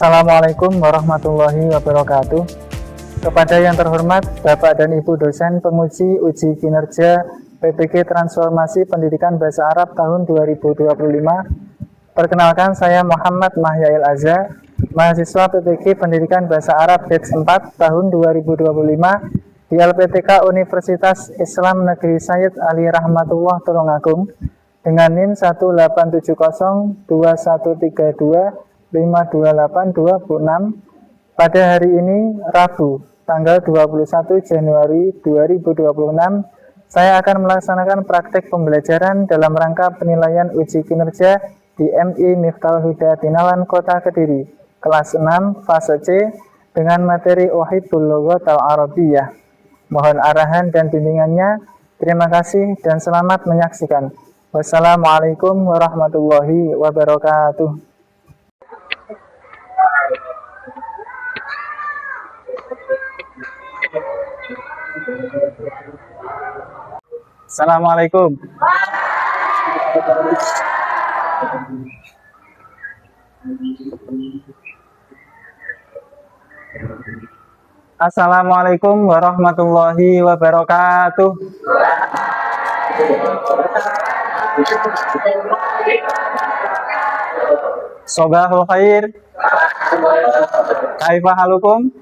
Assalamualaikum warahmatullahi wabarakatuh. Kepada yang terhormat Bapak dan Ibu dosen penguji uji kinerja PPG Transformasi Pendidikan Bahasa Arab tahun 2025. Perkenalkan, saya Muhammad Mahyail Azza, mahasiswa PPG Pendidikan Bahasa Arab batch 4 tahun 2025 di LPTK Universitas Islam Negeri Sayyid Ali Rahmatullah Tulungagung dengan NIM 1870213252826 pada hari ini Rabu tanggal 21 Januari 2026. Saya akan melaksanakan praktek pembelajaran dalam rangka penilaian uji kinerja di MI Miftahul Huda Tinalan Kota Kediri kelas 6 fase C dengan materi Uhibbul Lughat Al-Arabiyyah. Mohon arahan dan bimbingannya. Terima kasih dan selamat menyaksikan. Wassalamualaikum warahmatullahi wabarakatuh. Assalamualaikum. Assalamualaikum warahmatullahi wabarakatuh. Sobahul khair. Kaifa halukum?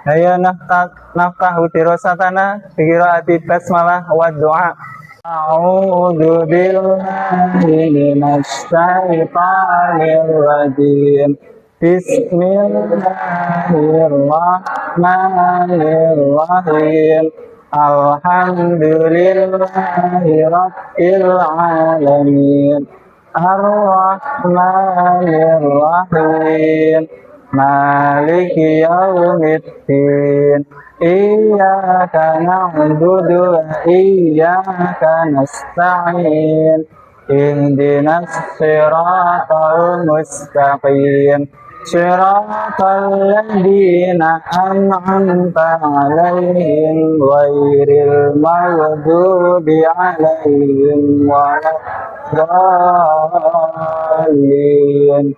Ayo naftahu dirasatana bi qiraati basmalah wa du'a. A'udzu billahi minasy syaithanir rajim. Bismillahirrahmanirrahim. Alhamdulillahi rabbil alamin. Ar-Rahmanir-Rahim. Maliki yaumiddin. Iyyaka na'budu wa iyyaka nasta'in. Ihdinas siratal mustaqim. Siratal ladzina an'amta 'alaihim ghairil maghdubi 'alaihim waladdallin.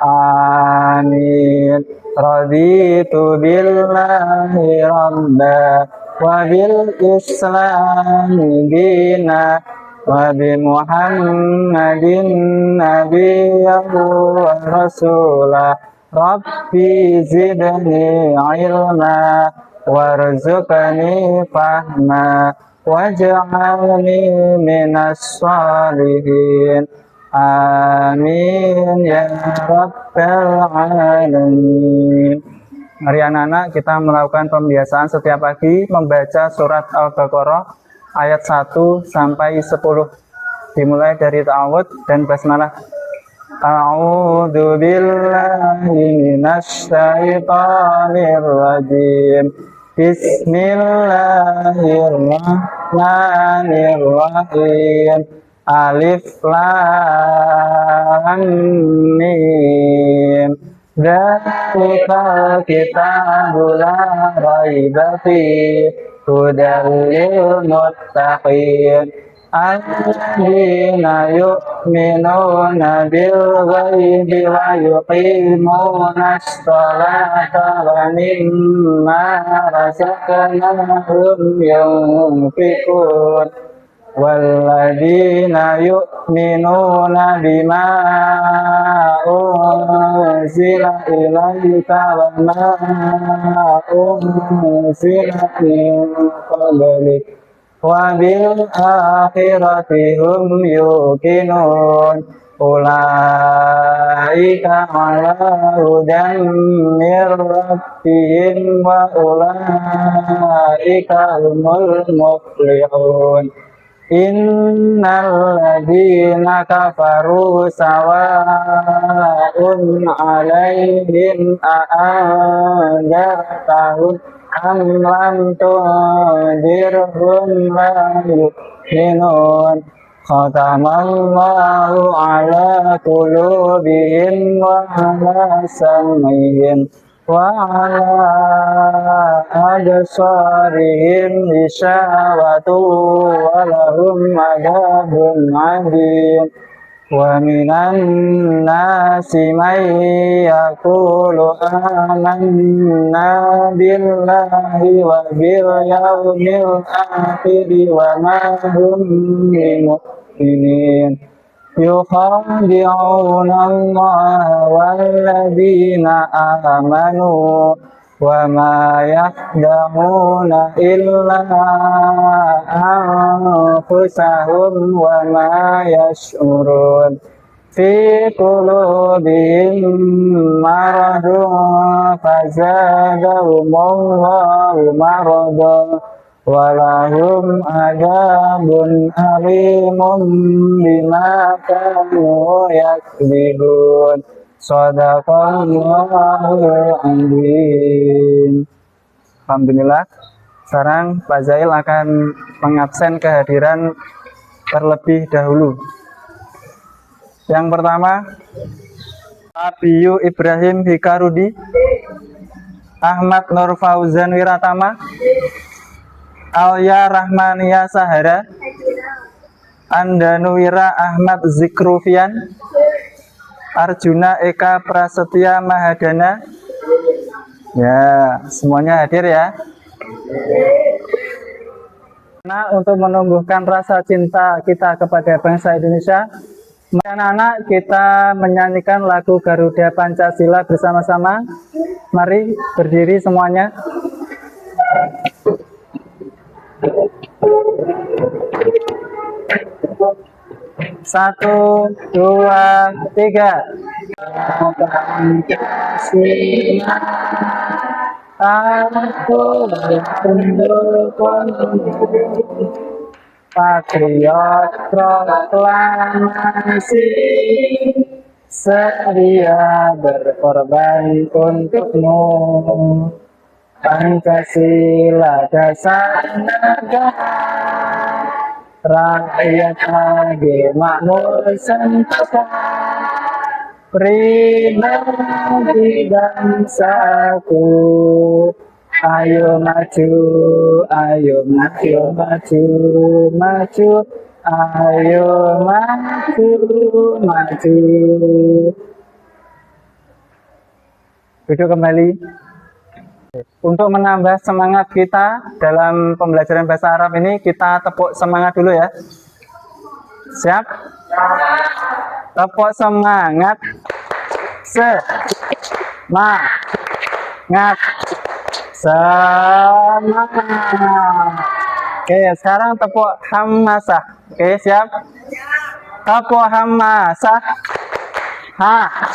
Amin. Raditu billahi rabba wa bil islami dina wa bi Muhammadin nabiyyan wa rasulah. Rabbi zidni ilma warzuqni fahma waj'alni minas shalihin. Amin ya rabbal alamin. Mari anak-anak kita melakukan pembiasaan setiap pagi membaca surat Al-Baqarah ayat 1 sampai 10. Dimulai dari ta'awudz dan basmalah. A'udzu billahi minasy syaithanir rajim. Bismillahirrahmanirrahim. Alif lam mim. Dzalikal kitabu la raiba fihi hudan lil muttaqin alladzina yu'minuna bil ghaibi wa yuqimunas sholata wa mimma razaqnahum yunfiqun. Walladzina yu'minuna bima unzila ilaika wa ma unzila min qablik wa bil akhirati hum yuqinun. Ulaika ala hudan mir rabbihim wa ulaika humul muflihun. Innal ladzina kafaru sawa'un 'alaihim a'anzartahum am lam tunzirhum la yu'minun. Khatamallahu 'ala qulubihim wa 'ala sam'ihim wa 'ala absarihim gishawatu wa lahum 'adzabun 'adzim. wa minan nasi may yaqulu amanna billahi wa bil yawmil akhir wa ma hum bimu'minin yukhadi'una Allah walladzina amanu wa ma yakhda'una illa anfusahum wa ma yash'urun fi qulubihim maradun fazadahumullahu maradan walahum adabun alimun bima kanu yakdzibun. Shadaqallahul azim. Alhamdulillah. Sekarang Pak Zail akan mengabsen kehadiran terlebih dahulu. Yang pertama, Abiyu Ibrahim Hikarudi, Ahmad Nur Fauzan Wiratama, Alya Rahmania Sahara, Andanuwira Ahmad Zikrufian, Arjuna Eka Prasetya Mahadana. Ya, semuanya hadir ya. Nah, untuk menumbuhkan rasa cinta kita kepada bangsa Indonesia, anak-anak kita menyanyikan lagu Garuda Pancasila bersama-sama. Mari berdiri semuanya. Satu, dua, tiga. Aku pendukung patriot proklamasi, sedia berkorban untukmu. Pancasila dasar negara, rakyat adil makmur sentosa, pribadi bangsaku. Ayo maju, ayo maju, maju, maju, ayo maju, maju. Duduk kembali. Untuk menambah semangat kita dalam pembelajaran bahasa Arab ini, kita tepuk semangat dulu ya. Siap? Tepuk semangat. Semangat. Semangat. Oke, sekarang tepuk hamasah. Oke, siap? Tepuk hamasah. Hamasah.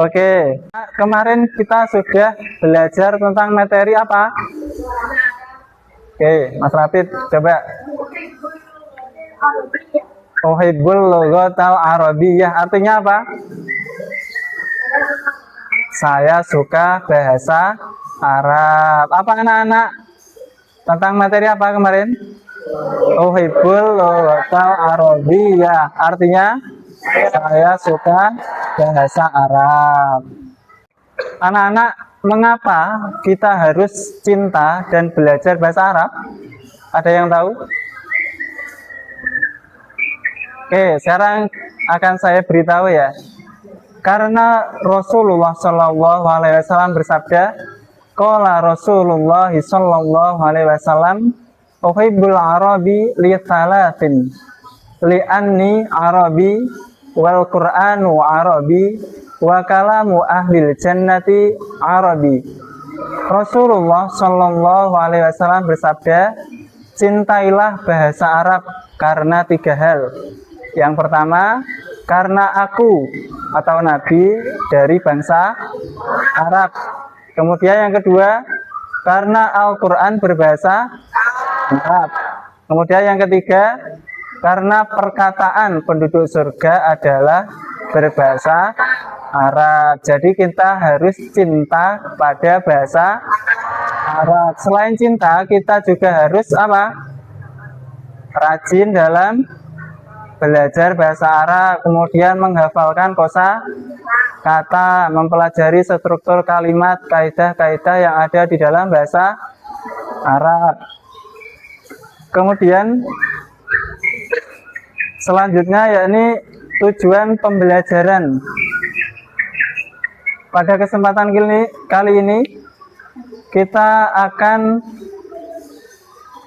Oke, kemarin kita sudah belajar tentang materi apa? Oke, Mas Rafid, coba. Uhibbul lughatal arabiyyah, artinya apa? Saya suka bahasa Arab. Apa anak-anak? Tentang materi apa kemarin? Uhibbul lughatal arabiyyah, artinya saya suka bahasa Arab. Anak-anak, mengapa kita harus cinta dan belajar bahasa Arab? Ada yang tahu? Oke, sekarang akan saya beritahu ya. Karena Rasulullah Shallallahu Alaihi Wasallam bersabda, qala Rasulullah Shallallahu Alaihi Wasallam, uhibbul arabi li thalathin, li anni arabi wal qur'anu arabi wa kalamu ahlil jannati arabi. Rasulullah Shallallahu Alaihi Wasallam bersabda, cintailah bahasa Arab karena tiga hal. Yang pertama, karena aku atau Nabi dari bangsa Arab. Kemudian yang kedua, karena Al-Quran berbahasa Arab. Kemudian yang ketiga, karena perkataan penduduk surga adalah berbahasa Arab. Jadi kita harus cinta pada bahasa Arab. Selain cinta, kita juga harus apa? Rajin dalam belajar bahasa Arab, kemudian menghafalkan kosa kata, mempelajari struktur kalimat, kaidah-kaidah yang ada di dalam bahasa Arab. Kemudian selanjutnya yakni tujuan pembelajaran. Pada kesempatan kali ini kita akan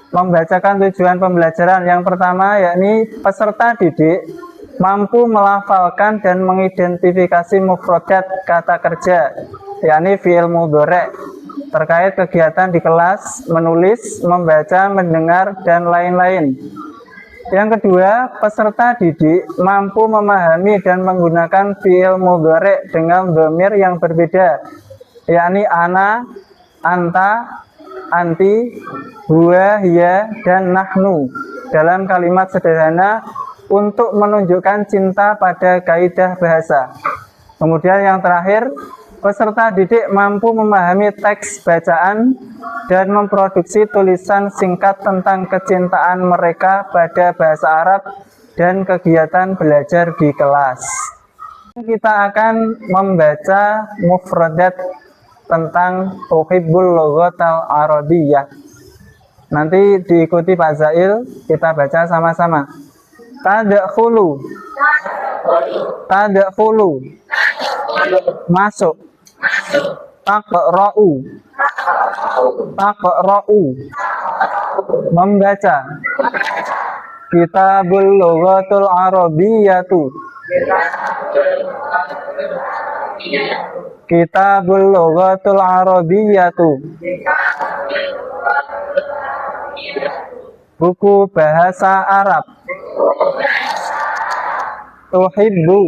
membacakan tujuan pembelajaran. Yang pertama yakni peserta didik mampu melafalkan dan mengidentifikasi mufradat kata kerja, yakni fi'il mudhari' terkait kegiatan di kelas, menulis, membaca, mendengar, dan lain-lain. Yang kedua, peserta didik mampu memahami dan menggunakan fi'il mudhari' dengan dhamir yang berbeda, yakni ana, anta, anti, huwa, hiya, dan nahnu dalam kalimat sederhana untuk menunjukkan cinta pada kaidah bahasa. Kemudian yang terakhir, peserta didik mampu memahami teks bacaan dan memproduksi tulisan singkat tentang kecintaan mereka pada bahasa Arab dan kegiatan belajar di kelas. Kita akan membaca mufradat tentang tuhibbul lughatal arabiyyah. Nanti diikuti Pak Zail, kita baca sama-sama. Tadkhulu, tadkhulu, masuk. Taqra'u, taqra'u, membaca. Kitabul lughatul arabiyyatu, Kitabul lughatul arabiyyatu, buku bahasa Arab. Tuhibbu,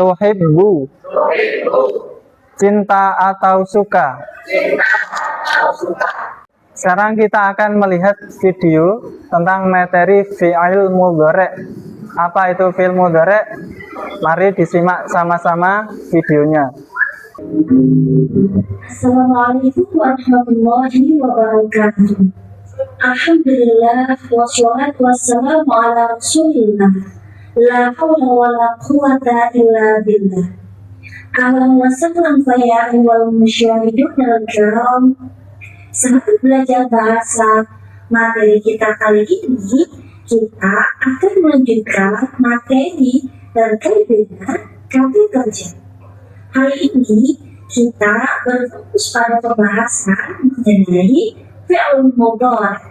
tuhibbu, cinta atau suka. Sekarang kita akan melihat video tentang materi fi'il mudhari'. Apa itu fi'il mudhari'? Mari disimak sama-sama videonya. Assalamualaikum warahmatullahi wabarakatuh. Alhamdulillah wassalatu wassalamu ala rasulillah. La hawla wa la quwwata illa billah. Allahumma sallam ya ayyuhal musyahidun al-kiram. Sahabat belajar bahasa, materi kita kali ini kita akan melanjutkan materi terkait dengan kata kerja. Hari ini kita berfokus pada pembahasan mengenai fi'il mudhari'.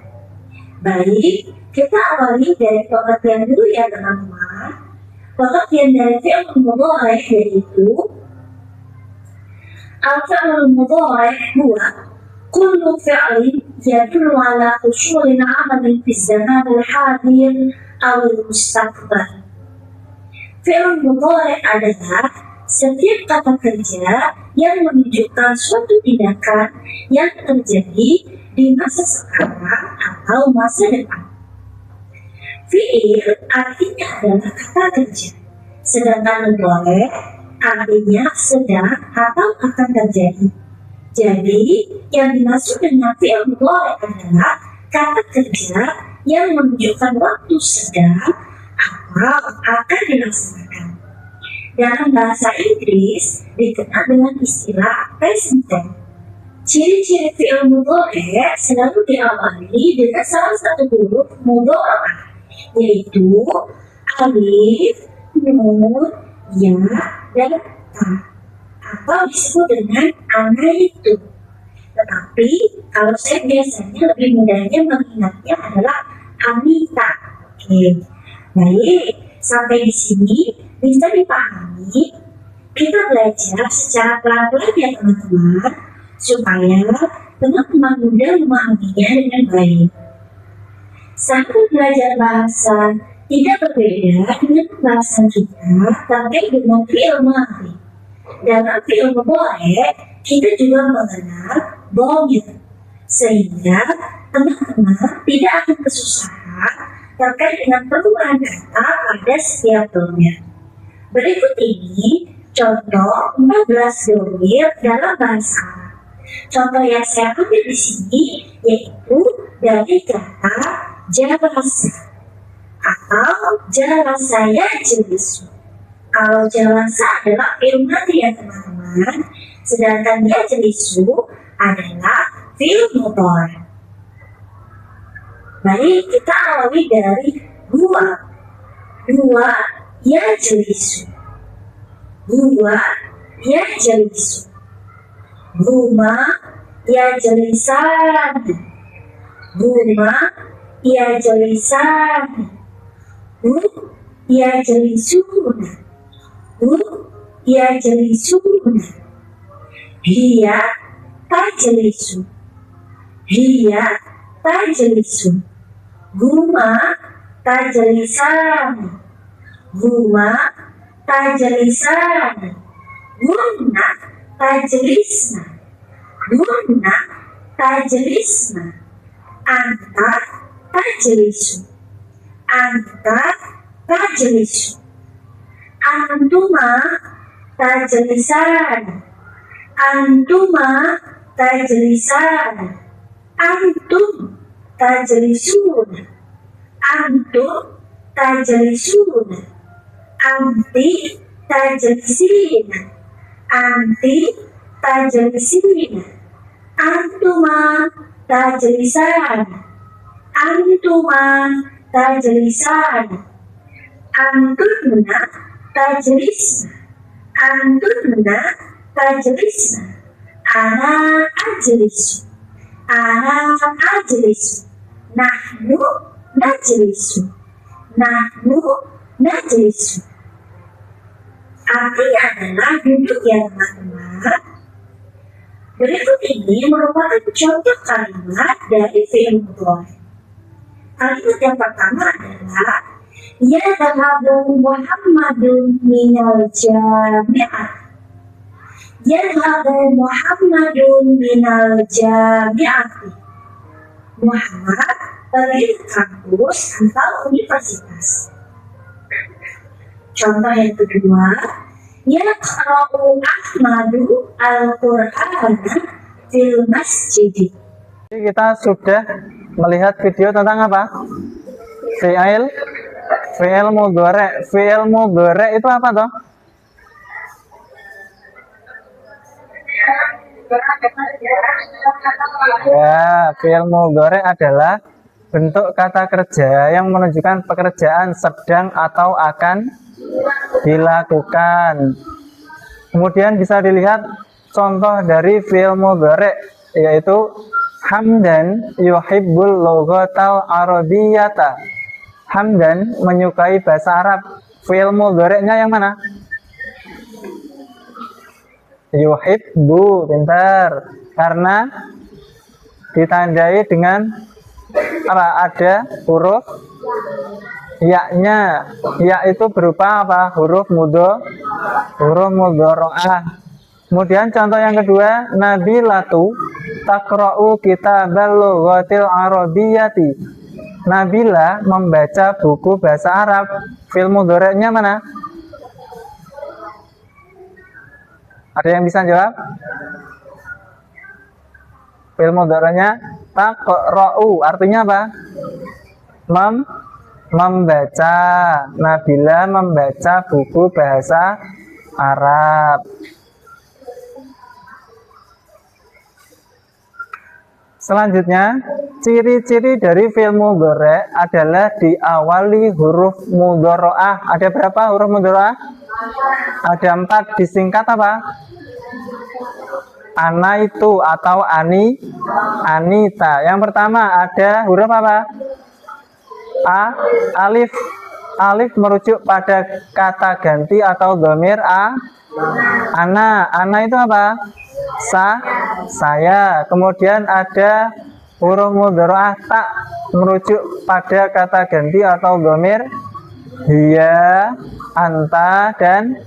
Baik, kita awali dari pengertian dulu ya teman-teman. Pengertian dari fi'il mudhari' yaitu al-fi'il mudhari' huwa kullu fi'lin yadullu ala husulin 'amalin fi zaman al-hadir aw al-mustaqbal. Fi'il mudhari' adalah setiap kata kerja yang menunjukkan suatu tindakan yang terjadi di masa sekarang atau masa depan. Fi'il artinya adalah kata kerja, sedangkan mudhari' artinya sedang atau akan terjadi. Jadi, yang dimaksud dengan fi'il mudhari' adalah kata kerja yang menunjukkan waktu sedang atau akan dilaksanakan. Dalam bahasa Inggris dikenal dengan istilah present tense. Ciri-ciri fi'il mudhari' selalu diawali dengan salah satu huruf mudhari', yaitu alif, nun, ya, dan ta, atau disebut dengan ana itu. Tetapi kalau saya biasanya lebih mudahnya mengingatnya adalah Anita. Oke, baik, sampai di sini bisa dipahami. Kita belajar secara pelan-pelan ya teman-teman, supaya teman-teman mudah memahaminya dengan baik. Saat belajar bahasa tidak berbeda dengan pembahasan kita terkait dengan fi'il madhi. Dalam fi'il mudhari' kita juga mengenal dhamir, sehingga teman-teman tidak akan kesusahan terkait dengan perubahan kata pada setiap dhamir. Berikut ini contoh 14 dhamir dalam bahasa Arab. Contoh yang saya ambil di sini yaitu dari kata jalasa atau jalasa yajlisu. Kalau jalasa adalah fi'il madhi ya teman-teman, sedangkan yajlisu adalah fi'il mudhari. Baik, kita awali dari huwa. Huwa yajlisu. Huwa yajlisu. Huma yajlisani. Huma yajlisani. Hum yajlisuna. Hum yajlisuna. Hiya tajlisu. Hiya tajlisu. Huma tajlisani. Huma tajlisani. Hunna tajlisna. Hunna tajlisna. Anta tajlisu. Anta tajlisu. Antuma tajlisani. Antuma tajlisani. Antum tajlisuna. Antum tajlisuna. Anti tajlisina. Anti tajlisina. Antuma tajlisani. Antuma tajlisani. Antunna tajlisna. Antunna tajlisna. Ana ajlisu. Ana ajlisu. Nahnu najlisu. Nahnu najlisu. Artinya adalah duduk ya teman-teman. Berikut ini merupakan contoh kalimat dari fi'il mudhari. Kalimat yang pertama adalah yadhhabu Muhammadun minal jami'ah. Yadhhabu Muhammadun minal jami'ah. Muhammad pergi ke kampus atau universitas. Contoh yang kedua, yaqra'u Ahmadu al-Qur'ana fil masjid. Kita sudah melihat video tentang apa? Fi'il mudhari. Fi'il mudhari itu apa toh? Ya, fi'il mudhari adalah bentuk kata kerja yang menunjukkan pekerjaan sedang atau akan dilakukan. Kemudian bisa dilihat contoh dari fi'il mudhari, yaitu hamdan yuhibbul lughatal arabiyyata. Hamdan menyukai bahasa Arab. Fi'il mudhari'nya yang mana? Yuhibbu, pintar. Karena ditandai dengan apa? Ada huruf ya-nya. Ya itu berupa apa? Huruf mudhari'ah. Kemudian contoh yang kedua, Nabilatu taqra'u kitabal lughatil arabiyyati. Nabila membaca buku bahasa Arab. Fi'il mudhari'nya mana? Ada yang bisa jawab? Fi'il mudhari'nya taqra'u, artinya apa? Membaca. Nabila membaca buku bahasa Arab. Selanjutnya, ciri-ciri dari fi'il mudhari' adalah diawali huruf mudhari'ah. Ada berapa huruf mudhari'ah? Ada 4. Disingkat apa? Ana itu atau Anita. Yang pertama ada huruf apa? Alif. Alif merujuk pada kata ganti atau dhamir ana. Ana itu apa? Saya. Kemudian ada huruf mudhari'ah ta, merujuk pada kata ganti atau dhamir hiya, anta, dan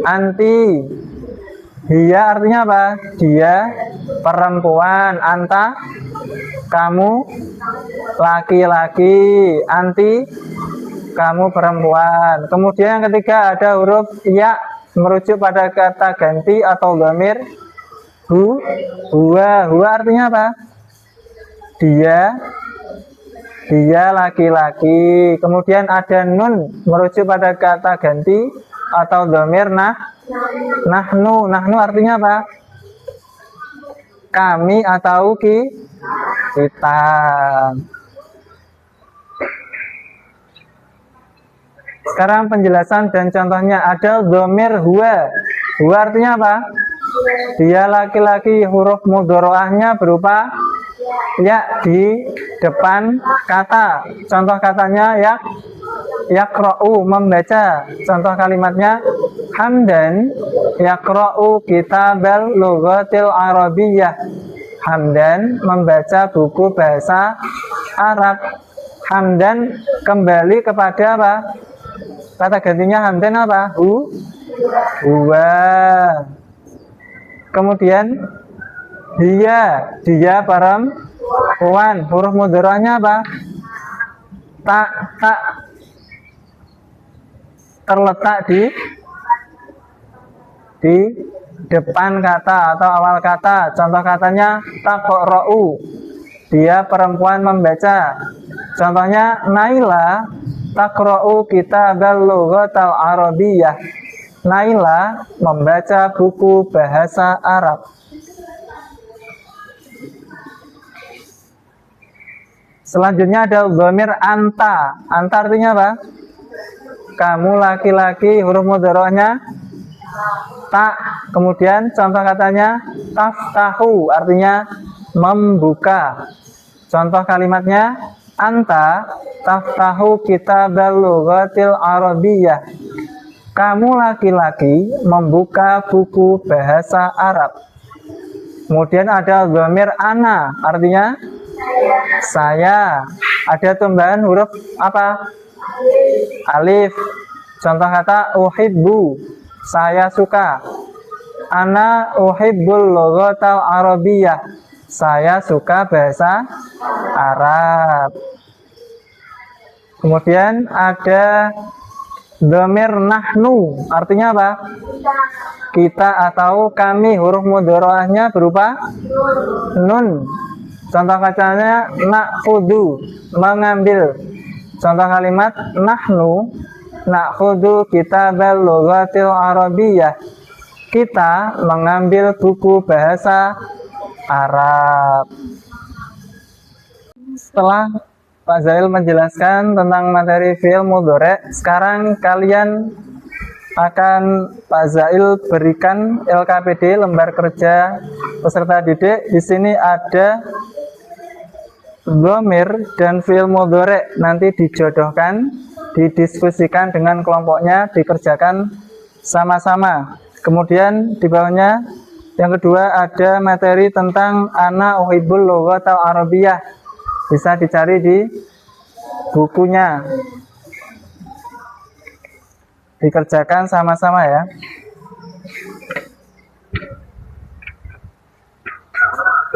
anti. Hiya artinya apa? Dia perempuan. Anta kamu laki-laki. Anti kamu perempuan. Kemudian yang ketiga ada huruf ya, merujuk pada kata ganti atau dhamir huwa. Huwa artinya apa? Dia laki-laki. Kemudian ada nun, merujuk pada kata ganti atau dhamir nahnu. Nahnu artinya apa? Kami atau kita. Sekarang penjelasan dan contohnya. Ada dhamir huwa. Huwa artinya apa? Dia laki-laki, huruf mudhoroahnya berupa ya di depan kata. Contoh katanya ya yaqra'u, membaca. Contoh kalimatnya hamdan yaqra'u kitabal lughatil arabiyyah. Hamdan membaca buku bahasa Arab. Hamdan kembali kepada apa? Kata gantinya hamdan apa? Huwa. Kemudian dia perempuan. Huruf mudhorahnya apa? Tak terletak di depan kata atau awal kata. Contoh katanya taqra'u, dia perempuan membaca. Contohnya Naila taqra'u kitabal lughatal arabiyyah. Naila membaca buku bahasa Arab. Selanjutnya ada dhamir anta. Anta artinya apa? Kamu laki-laki, huruf mudhorahnya tak. Kemudian contoh katanya taftahu, artinya membuka. Contoh kalimatnya anta taftahu kitabal lughatil arabiyyah. Kamu laki-laki membuka buku bahasa Arab. Kemudian ada dhamir ana, artinya saya. Ada tambahan huruf apa? Alif. Contoh kata uhibbu, saya suka. Ana uhibbul lughatal arabiyyah, saya suka bahasa Arab. Kemudian ada dhamir nahnu, artinya apa? Kita atau kami, huruf mudhorahnya berupa nun. Contoh katanya na'khudhu, mengambil. Contoh kalimat nahnu na'khudhu kitabal lughatil arabiyyah. Kita mengambil buku bahasa Arab. Setelah Pak Zail menjelaskan tentang materi fi'il mudhari', sekarang kalian akan Pak Zail berikan LKPD, lembar kerja peserta didik. Di sini ada dhamir dan fi'il mudhari', nanti dijodohkan, didiskusikan dengan kelompoknya, dikerjakan sama-sama. Kemudian di bawahnya yang kedua ada materi tentang ana uhibbul lughatal arabiyyah. Bisa dicari di bukunya. Dikerjakan sama-sama ya.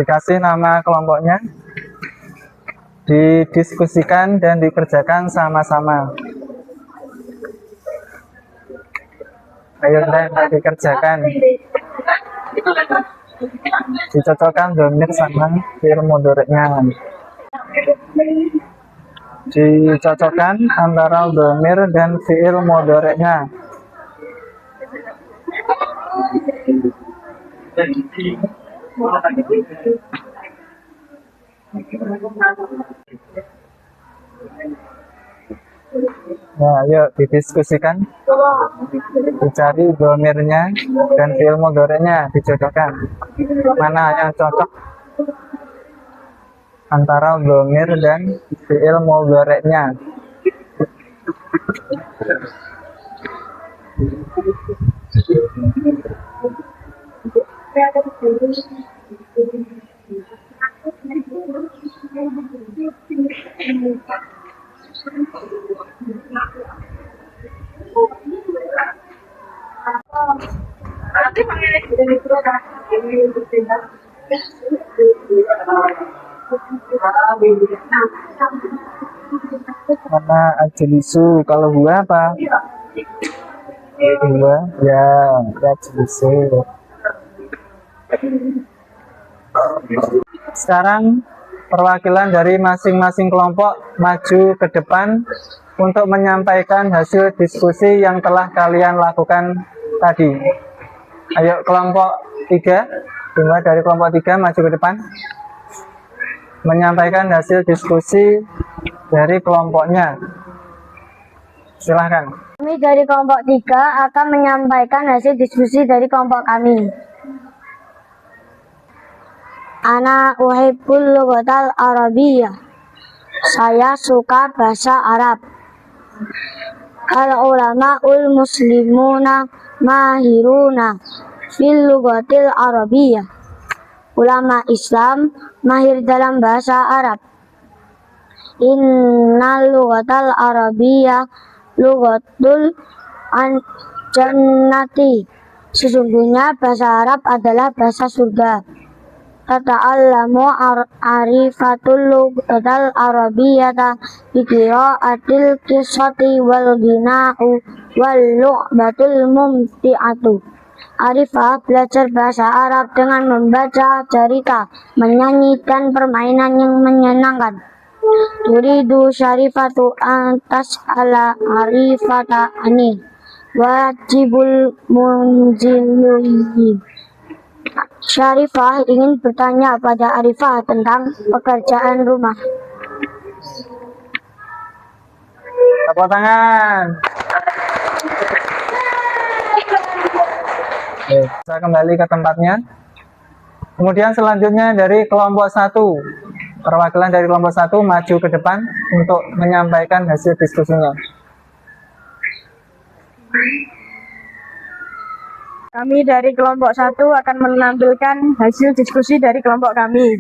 Dikasih nama kelompoknya, didiskusikan dan dikerjakan sama-sama. Ayo dikerjakan. Dicocokkan dhamir sama fi'il mudhari'nya. Dicocokkan antara dhamir dan fi'il mudhari'nya. Nah, yuk didiskusikan, dicari dhamirnya dan fi'il mudhari'nya, dijodohkan. Mana yang cocok antara dhamir dan fi'il mudhari'nya. Mana ajlisu, kalau gua apa? Gua ya ajlisu. Sekarang perwakilan dari masing-masing kelompok maju ke depan untuk menyampaikan hasil diskusi yang telah kalian lakukan tadi. Ayo kelompok 3, Dimulai dari kelompok 3 maju ke depan. Menyampaikan hasil diskusi dari kelompoknya. Silahkan. Kami dari kelompok 3 akan menyampaikan hasil diskusi dari kelompok kami. Ana uhibbul lughatal arabiyyah. Saya suka bahasa Arab. Al ulamaul muslimuna mahiruna fil lughatil arabiyyah. Ulama Islam mahir dalam bahasa Arab. Innal lughatal arabiyyah lughatul jannati. Sesungguhnya bahasa Arab adalah bahasa surga. Tata'allamu arifatul lughatal arabiyyata bi qira'atil qissati wal ghina'u wal lu'batul mumti'atu. Arifah belajar bahasa Arab dengan membaca cerita, menyanyi dan permainan yang menyenangkan. Turidu syarifatu antas ala arifata ani wajibul munziluyyi. Syarifah ingin bertanya pada Arifah tentang pekerjaan rumah. Tepuk tangan. Oke, bisa kembali ke tempatnya. Kemudian selanjutnya dari kelompok 1, perwakilan dari kelompok 1 maju ke depan untuk menyampaikan hasil diskusinya. Kami dari kelompok 1 akan menampilkan hasil diskusi dari kelompok kami.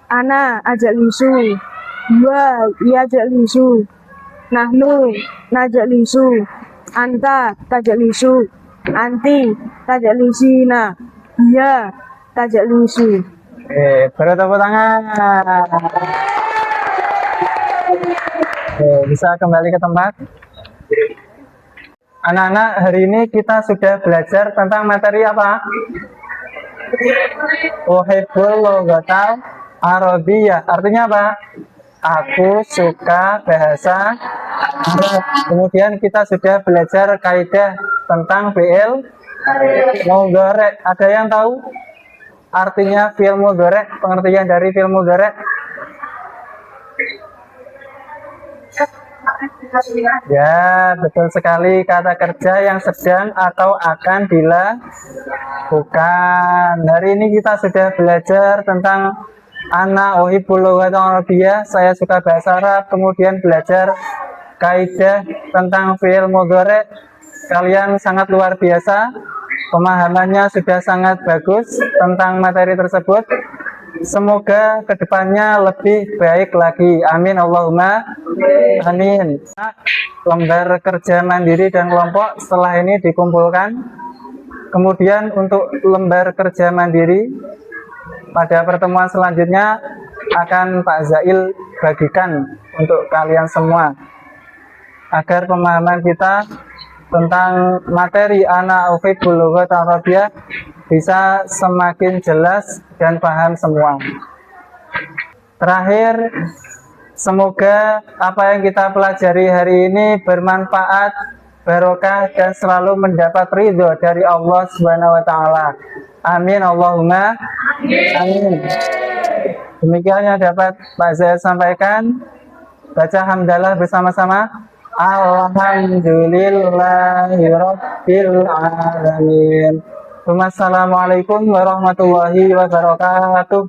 Ana ajak lisu, wa ajak lisu, nahnu najak lisu, anta tajak lisu, anti tajak lisina, dia tajak lisu. Beri tepuk tangan. Bisa kembali ke tempat. Anak-anak, hari ini kita sudah belajar tentang materi apa? Uhibbul lughatal arabiyyah. Artinya apa? Aku suka bahasa Arab. Kemudian kita sudah belajar kaidah tentang fi'il mudhari'. Ada yang tahu artinya fi'il mudhari'? Pengertian dari fi'il mudhari'? Ya, betul sekali, kata kerja yang sedang atau akan dilakukan. Hari ini kita sudah belajar tentang ana uhibbul lughatal arabiyyah, saya suka bahasa Arab, kemudian belajar kaidah tentang fi'il mudhari'. Kalian sangat luar biasa, pemahamannya sudah sangat bagus tentang materi tersebut. Semoga kedepannya lebih baik lagi. Amin Allahumma amin. Lembar kerja mandiri dan kelompok setelah ini dikumpulkan. Kemudian untuk lembar kerja mandiri pada pertemuan selanjutnya akan Pak Zail bagikan untuk kalian semua agar pemahaman kita tentang materi ana uhibbul lughatal arabiyyah bisa semakin jelas dan paham semua. Terakhir, semoga apa yang kita pelajari hari ini bermanfaat, barokah, dan selalu mendapat ridho dari Allah Subhanahu wa Ta'ala. Amin Allahumma amin. Demikian yang dapat Pak Zaid sampaikan. Baca hamdalah bersama-sama. Alhamdulillahirabbil alamin. Wassalamualaikum warahmatullahi wabarakatuh.